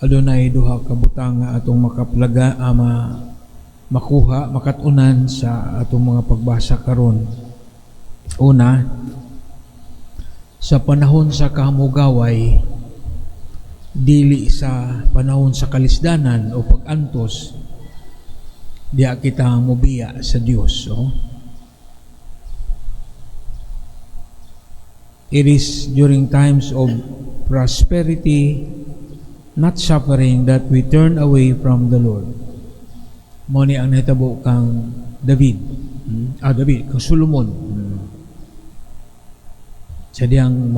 adunay duha ka butang nga atong makaplaga makuha makatunan sa atong mga pagbasa karon. Una, sa panahon sa kahamugaway, dili sa panahon sa kalisdanan o pag-antos, diya kita mubiya sa Dios. It is during times of prosperity, not suffering, that we turn away from the Lord. Mo ni ang nahitabo kang David, kang Solomon. Sadyang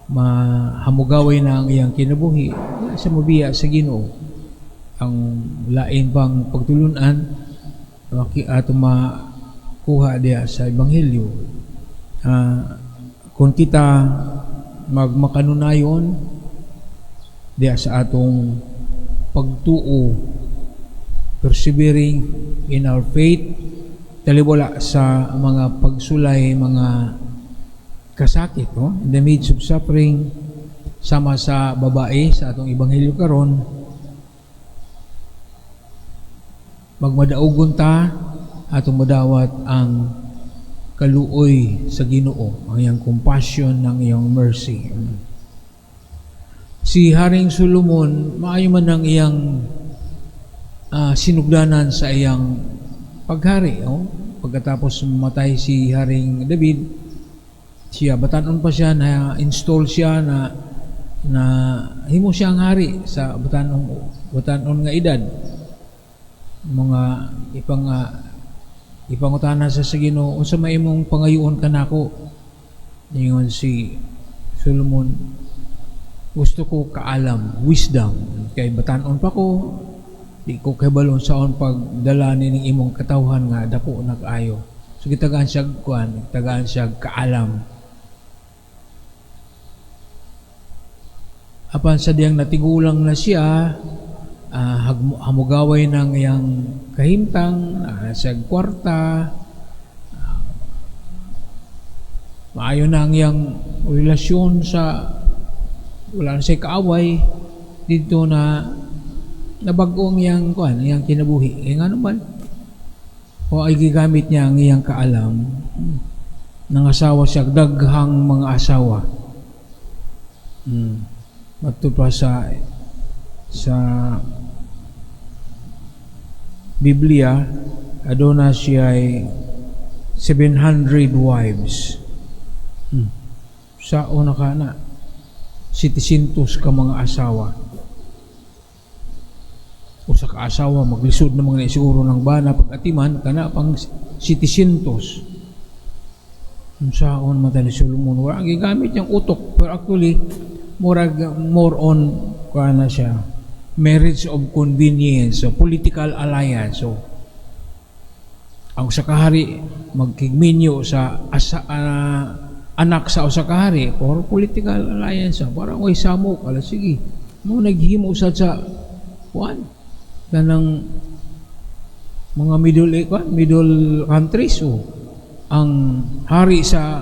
mahamugaway na ang iyang kinabuhi sa mabiya sa Ginoo. Ang lain pang pagtulunan ato makuha diya sa Ebanghelyo. Kung kita magmakanunayon diya sa atong pagtuo, persevering in our faith, taliwala sa mga pagsulay, mga kasakit, in the midst of suffering, sama sa babae sa atong Ebanghelyo karon, magmadaugon ta atong madawat ang kaluoy sa Ginoo, ang iyang compassion, ng iyang mercy. Si Haring Solomon, maayo man ang iyang sinugdanan sa iyang paghari. Pagkatapos mamatay si Haring David, siya, batanon pa siya, na-install siya na himo siyang hari sa batanon nga edad. Mga ipangutana sa Ginoo, unsa may imong pangayoon kanako? Ningon si Solomon, gusto ko kaalam, wisdom, kay batanon pa ko, di ko kabalon saon pagdala ning imong katawhan nga dako na kaayo. So gitagaan siya kaalam. Apan sa diyang natigulang na siya, hamugaway ng iyang kahimtang, sa kwarta, maayo na ang iyang relasyon sa wala na siya kaaway dito na nabago ang iyang kinabuhi. Nga naman, o ay gigamit niya ang iyang kaalam ng asawa siya, daghang mga asawa. Matupad sa Biblia, aduna siya ay 700 wives. Sa una ka na 700 ka mga asawa. O sa kaasawa, maglisod na mga siguro ng bana pag-atiman, kana pang 700. Saon matali Solomon, wala ang gigamit niyang utok, pero actually more on na siya, marriage of convenience, so political alliance. So ang usa ka hari magkigminyo sa anak sa usa ka hari for political alliance, parang way samok, ala sige mo naghimo sa kuan kanang mga middle countries. So ang hari sa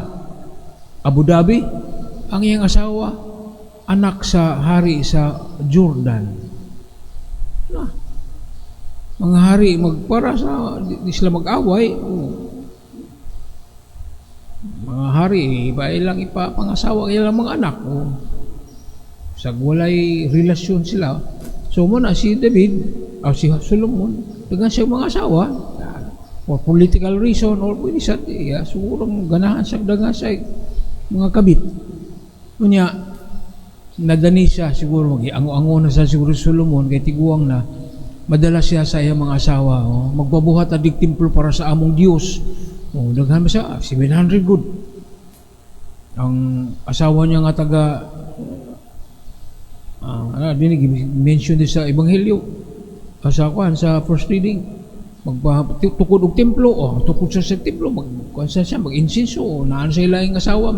Abu Dhabi, ang iyang asawa anak sa hari sa Jordan. Mga hari magpara sa di sila mag-away. Mga hari iba ilang ipapangasawa ilang mga anak. Sa walay relasyon sila. So mo na si David o si Solomon, dengan siya mga asawa for political reason or pwede sa siguro ganahan siya dengan siya mga kabit. Kunya nadani siya siguro ang-ango na sa siguro Solomon kay tiguang na madala siya sa iyang mga asawa, magbabuhat adig templo para sa among Dios. Daghan ba siya 700 good. Ang asawa niya nga taga mention din sa Ebanghelyo sa first reading, magtukod og templo, tukod sa templo, mag-insinso, naan sa ilaing asawa,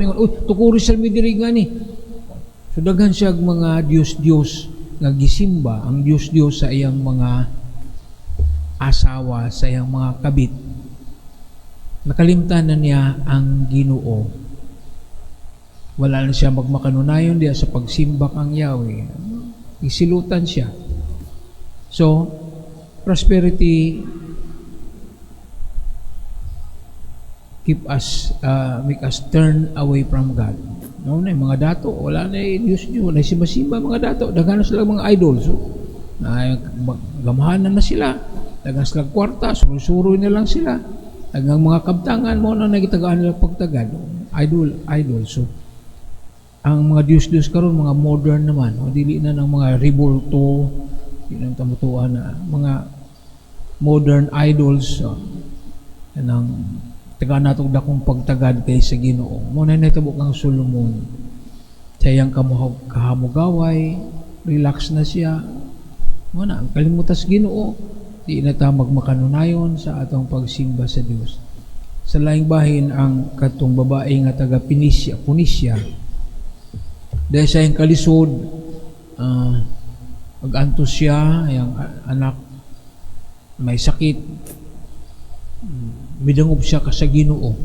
tukuri sa midiri nga ni. So daghan siya mga Diyos nga gisimba, ang Diyos sa iyang mga asawa, sa iyang mga kabit. Nakalimtan na niya ang Ginoo. Wala na siya magmakanunayon diya sa pagsimba kang Yahweh. Isilutan siya. So, prosperity make us turn away from God. No na mga dato, wala na Diyos, wala simba-simba mga dato, daghan na sila mga idols. So, gamahanan na sila, daghan sila kwarta, surusuroy na lang sila. Dagang mga kabtangan mo na nagitagaan nila pagtagad. Idol. So, ang mga Diyos karon mga modern naman, dili na ng mga revolto, yun ang tamutuan na mga modern idols ng taga natong dakong pagtagad kay sa Ginoo. Muna na itabo kang Solomon. Sayang kahamugaway, relax na siya. Muna, kalimutas Ginoo. Di na ta magmakanunayon sa atong pagsimba sa Dios. Sa laing bahin ang katong babae nga taga Punisya. Dahil sa iyang kalisod, mag-antos siya, yung anak may sakit, midangop siya sa Ginoo.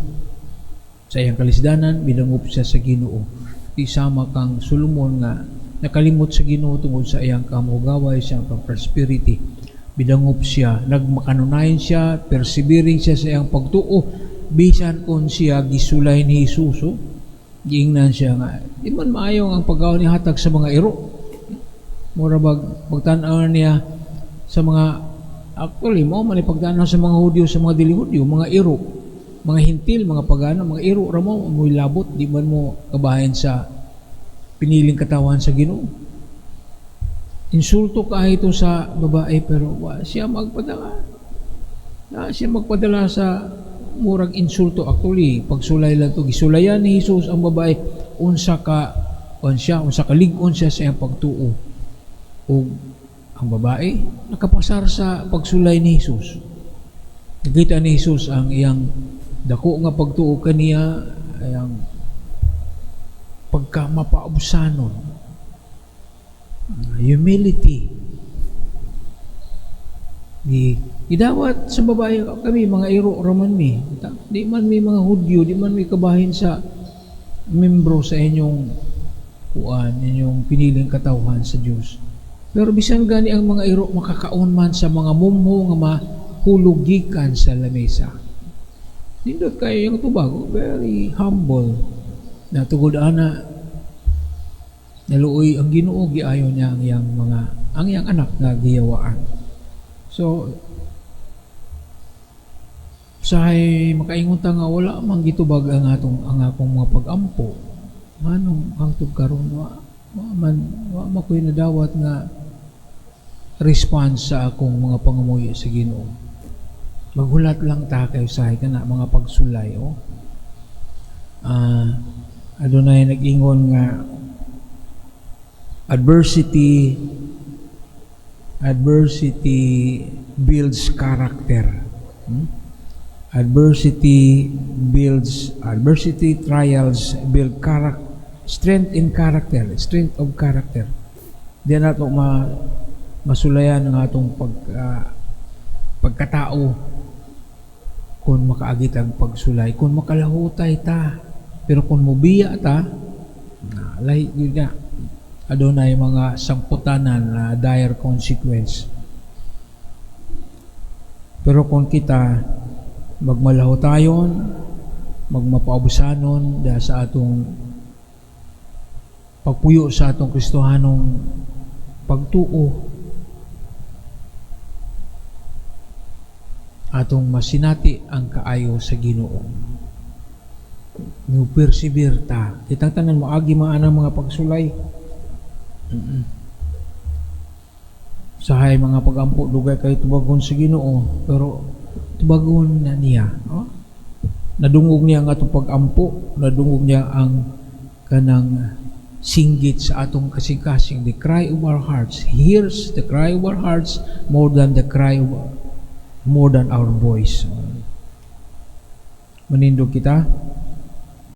Sa iyang kalisdanan, midangop siya sa Ginoo. Isama kang Solomon nga nakalimot sa Ginoo tungod sa iyang kamugaway, sa iyang prosperity. Midangop siya, nagmakanunayan siya, persevering siya sa iyang pagtuo, bisan kung siya gisulay ni Jesus. Giingnan siya nga, di man maayong ang pag-aw ni hatag sa mga iro. Mura pagtanaw niya sa mga, actually mo man pagtanaw sa mga Hudyo, sa mga dili-Hudyo, mga iro, mga hintil, mga pagano, mga iro ramo mo labot, di man mo kabahin sa piniling katawan sa Ginoo. Insulto ka ito sa babae, pero siya magpadala sa murag insulto. Actually, pagsulay lang ito, gisulayan ni Jesus ang babae, unsa kalig-on siya sa iyang pagtuo. O ang babae, nakapasar sa pagsulay ni Jesus. Nakita ni Jesus ang iyang dako nga pagtuo kaniya, ang pagkamapausanon, humility. Idawat sa babae kami mga iro raman mi. Di man may mga Hudyo, di man may kabahin sa membro sa inyong inyong piniling katawhan sa Diyos. Pero bisan gani ang mga iro makakaon man sa mga mumho nga mahulugikan sa lamesa. Nindot kayo yung tubago, very humble. Natugod ana naluoy ang Ginoo, giayo niya ang iyang anak nga giyawaan. So sahay makaingon ta nga wala man gitubag ang akong mga pag-ampo. Manong hangtod karon wa makoy nadawat nga response sa akong mga pangamuyo sa Ginoo. Maghulat lang ta kayo sahay kana mga pagsulay adunay nag-ingon nga adversity builds character. Adversity trials build strength of character. Di na ito masulayan ng atong pagkatao kung makaagit ang pagsulay, kung makalahutay ta, pero kung mubiya ta, lahi yun nga, adunay mga sangputanan na dire consequence. Pero kung kita magmalahutayon, magmapaubusanon dahil sa atong pagpuyo sa atong Kristohanong pagtuo, atong masinati ang kaayo sa Ginoo. Mu persevere ta. Kitang tanan mo agi maanang mga pagsulay. Sahay mga pagampo dugay kay tubagon sa Ginoo, pero tubagon na niya. Nadungog niya ang atong pagampo, nadungog niya ang kanang singgit sa atong kasing-kasing, the cry of our hearts. He hears the cry of our hearts more than our voice. Manindog kita.